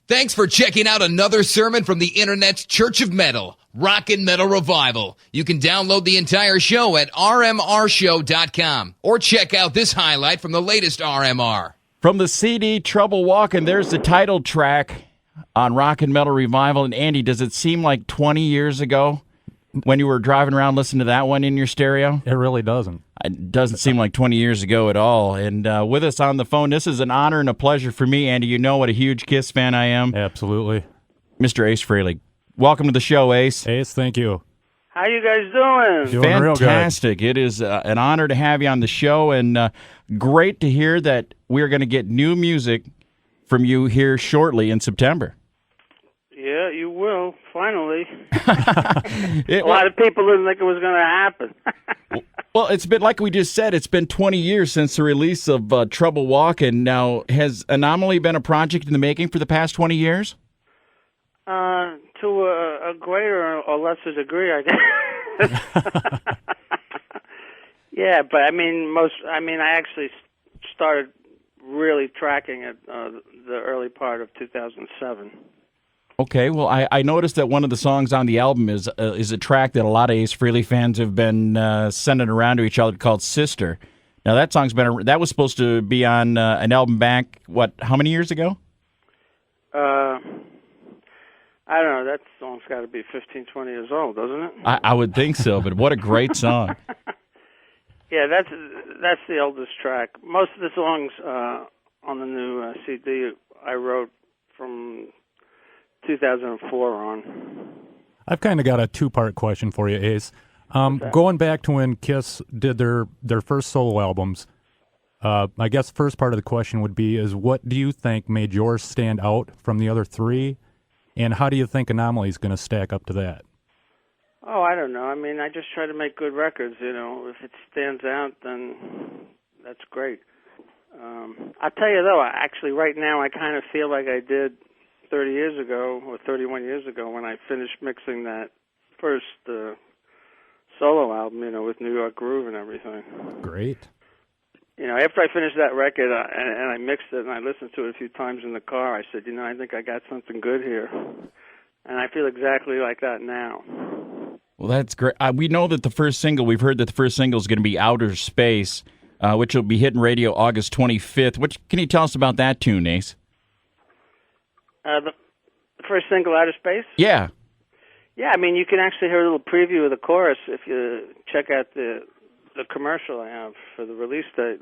Thanks for checking out another sermon from the Internet's Church of Metal, Rock and Metal Revival. You can download the entire show at rmrshow.com or check out this highlight from the latest RMR. From the CD Trouble Walkin', there's the title track on Rock and Metal Revival. And Andy, does it seem like 20 years ago when you were driving around listening to that one in your stereo? It really doesn't. It doesn't seem like 20 years ago at all. And with us on the phone, this is an honor and a pleasure for me, Andy. You know what a huge Kiss fan I am. Absolutely. Mr. Ace Frehley. Welcome to the show, Ace. Ace, thank you. How you guys doing? Doing real good. Fantastic. It is an honor to have you on the show, and great to hear that we're going to get new music from you here shortly in September. Yeah, you will, finally. A lot of people didn't think it was going to happen. Well, it's been, like we just said, it's been 20 years since the release of Trouble Walkin'. Now, has Anomaly been a project in the making for the past 20 years? To a greater or lesser degree, I guess. Yeah, but I actually started really tracking it the early part of 2007. Okay, well, I noticed that one of the songs on the album is a track that a lot of Ace Frehley fans have been sending around to each other called Sister. Now, that song's that was supposed to be on an album back, how many years ago? I don't know, that song's got to be 15, 20 years old, doesn't it? I would think so, but what a great song. Yeah, that's the oldest track. Most of the songs on the new CD I wrote from 2004 on. I've kind of got a two-part question for you, Ace. Going back to when Kiss did their first solo albums, I guess the first part of the question would be is what do you think made yours stand out from the other three, and how do you think Anomaly is going to stack up to that? Oh, I don't know. I mean, I just try to make good records, you know. If it stands out, then that's great. I'll tell you, though, actually right now I kind of feel like I did 30 years ago or 31 years ago when I finished mixing that first solo album, you know, with New York Groove and everything. Great. You know, after I finished that record and I mixed it and I listened to it a few times in the car, I said, you know, I think I got something good here. And I feel exactly like that now. Well, that's great. We know that we've heard that the first single is going to be Outer Space, which will be hitting radio August 25th. Can you tell us about that tune, Ace? The first single, Outer Space? Yeah. Yeah, I mean, you can actually hear a little preview of the chorus if you check out the commercial I have for the release date.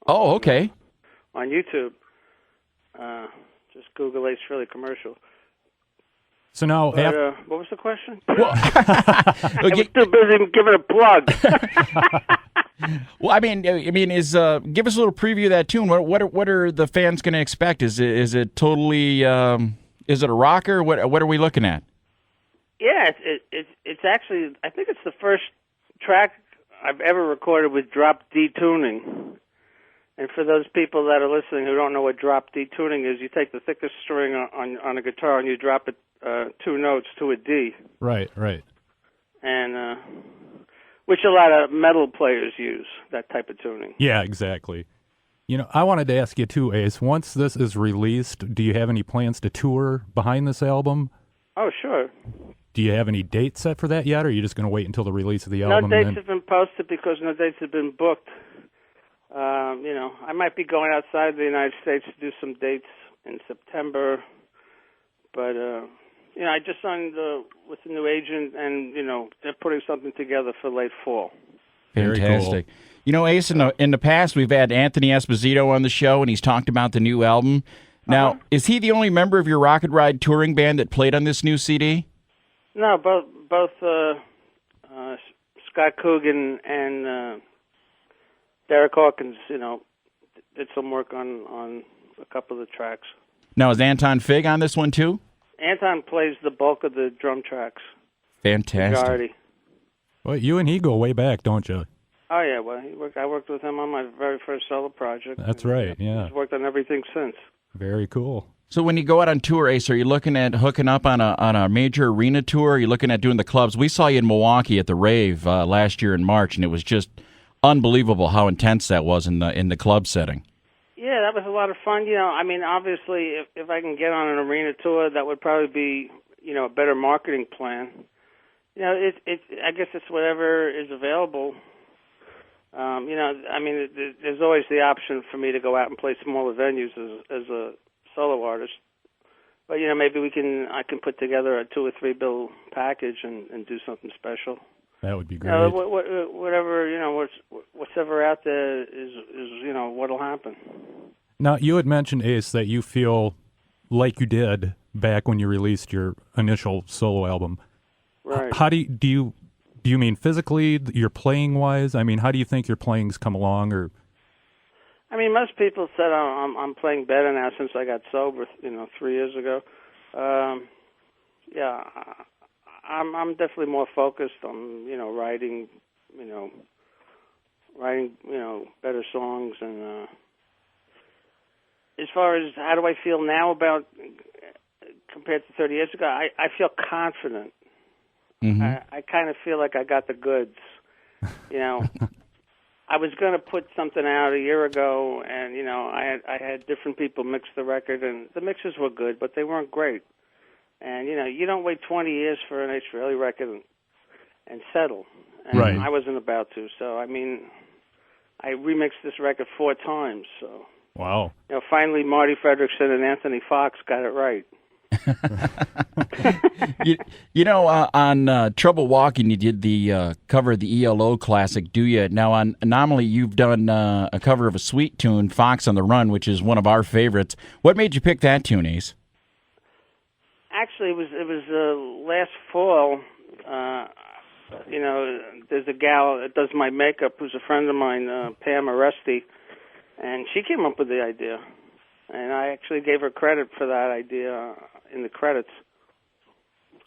Oh, okay. On YouTube. Just Google Ace Frehley commercial. So now, what was the question? Well, I was too busy giving a plug. Well, I mean, give us a little preview of that tune. What are the fans going to expect? Is it totally? Is it a rocker? What are we looking at? Yeah, it's actually, I think it's the first track I've ever recorded with drop D tuning. And for those people that are listening who don't know what drop D tuning is, you take the thickest string on a guitar and you drop it 2 notes to a D. Right. And which a lot of metal players use, that type of tuning. Yeah, exactly. You know, I wanted to ask you too, Ace, once this is released, do you have any plans to tour behind this album? Oh, sure. Do you have any dates set for that yet, or are you just going to wait until the release of the album? No dates have been posted because no dates have been booked. You know, I might be going outside the United States to do some dates in September, but you know, I just signed with a new agent, and you know, they're putting something together for late fall. Fantastic. Cool. You know, Ace, in the past, we've had Anthony Esposito on the show, and he's talked about the new album. Now, is he the only member of your Rocket Ride touring band that played on this new CD? No, both Scott Coogan and Derek Hawkins, you know, did some work on a couple of the tracks. Now, is Anton Fig on this one, too? Anton plays the bulk of the drum tracks. Fantastic. Majority. Well, you and he go way back, don't you? Oh, yeah. Well, I worked with him on my very first solo project. That's right, yeah. He's worked on everything since. Very cool. So when you go out on tour, Ace, are you looking at hooking up on a major arena tour? Or are you looking at doing the clubs? We saw you in Milwaukee at the Rave last year in March, and it was just unbelievable how intense that was in the club setting. Yeah, that was a lot of fun. You know, I mean, obviously, if I can get on an arena tour, that would probably be, you know, a better marketing plan. You know, I guess it's whatever is available. You know, I mean, there's always the option for me to go out and play smaller venues as a solo artist. But, you know, maybe I can put together a 2 or 3 bill package and do something special. That would be great. Whatever, you know, what's ever out there is, you know, what'll happen. Now, you had mentioned, Ace, that you feel like you did back when you released your initial solo album. Right. How do you mean physically, your playing wise? I mean, how do you think your playing's come along? Or I mean, most people said I'm playing better now since I got sober, you know, 3 years ago. Yeah, I'm definitely more focused on, you know, writing better songs. And as far as how do I feel now about compared to 30 years ago, I feel confident. Mm-hmm. I kind of feel like I got the goods. You know, I was going to put something out a year ago, and you know, I had different people mix the record, and the mixes were good, but they weren't great. And you know, you don't wait 20 years for an Ace Frehley record and settle. And right. I wasn't about to. So I mean, I remixed this record 4 times. So wow. you know, finally Marty Fredrickson and Anthony Fox got it right. you know, on Trouble Walking, you did the cover of the ELO classic, Do Ya? Now, on Anomaly, you've done a cover of a sweet tune, Fox on the Run, which is one of our favorites. What made you pick that tune, Ace? Actually, it was last fall. You know, there's a gal that does my makeup who's a friend of mine, Pam Aresti, and she came up with the idea. And I actually gave her credit for that idea in the credits.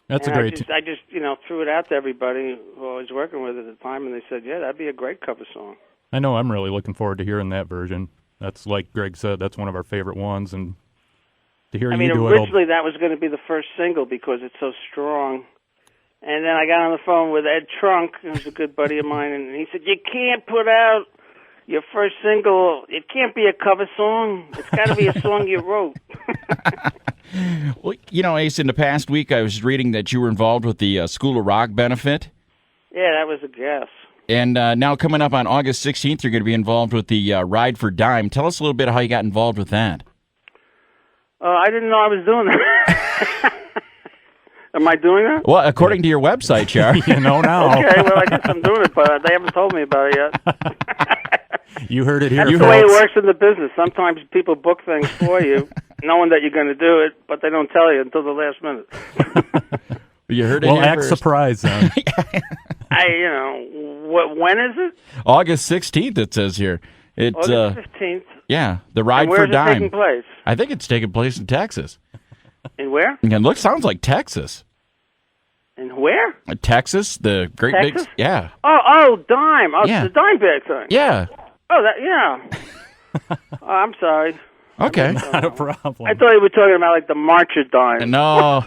That's and a great. I just, you know, threw it out to everybody who I was working with at the time, and they said, yeah, that'd be a great cover song. I know I'm really looking forward to hearing that version. That's, like Greg said, that's one of our favorite ones, and to hear you do it. Originally that was going to be the first single because it's so strong. And then I got on the phone with Ed Trunk, who's a good buddy of mine, and he said, you can't put out your first single, it can't be a cover song. It's got to be a song you wrote. Well, you know, Ace, in the past week I was reading that you were involved with the School of Rock benefit. Yeah, that was a guess. And now coming up on August 16th, you're going to be involved with the Ride for Dime. Tell us a little bit how you got involved with that. I didn't know I was doing that. Am I doing that? Well, according to your website, Char. You know now. Okay, well, I guess I'm doing it, but they haven't told me about it yet. You heard it here, That's the way it works in the business. Sometimes people book things for you, knowing that you're going to do it, but they don't tell you until the last minute. You heard it well, here act first. surprised then. You know, when is it? August 16th, it says here. It's, August 15th. Yeah, the Ride And for Dime. Where's it taking place? I think it's taking place in Texas. In where? It sounds like Texas. In where? Texas, the great Texas? big... Yeah. Oh, Dime. Oh, Yeah. the Dime bag thing. Yeah. Oh, yeah. Oh, I'm sorry. Okay. Not a problem. I thought you were talking about, like, the March of Dime. No.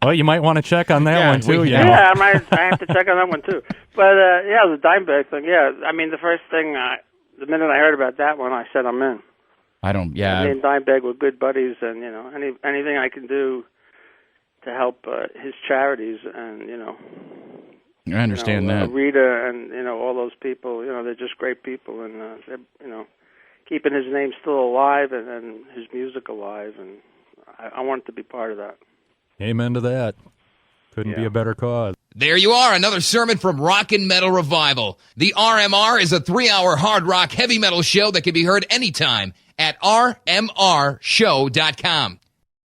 Well, you might want to check on that Yeah, one, too. we- You know? Yeah, I have to check on that one, too. But, yeah, the Dime bag thing, yeah. I mean, the first thing, the minute I heard about that one, I said I'm in. I don't... Yeah. Me and Dimebag were good buddies, and you know, anything I can do to help his charities, and you know, I understand that. Rita and you know all those people, you know, they're just great people, and they're you know keeping his name still alive and his music alive, and I want to be part of that. Amen to that. Couldn't be a better cause. There you are, another sermon from Rockin' Metal Revival. The RMR is a 3-hour hard rock heavy metal show that can be heard anytime at rmrshow.com.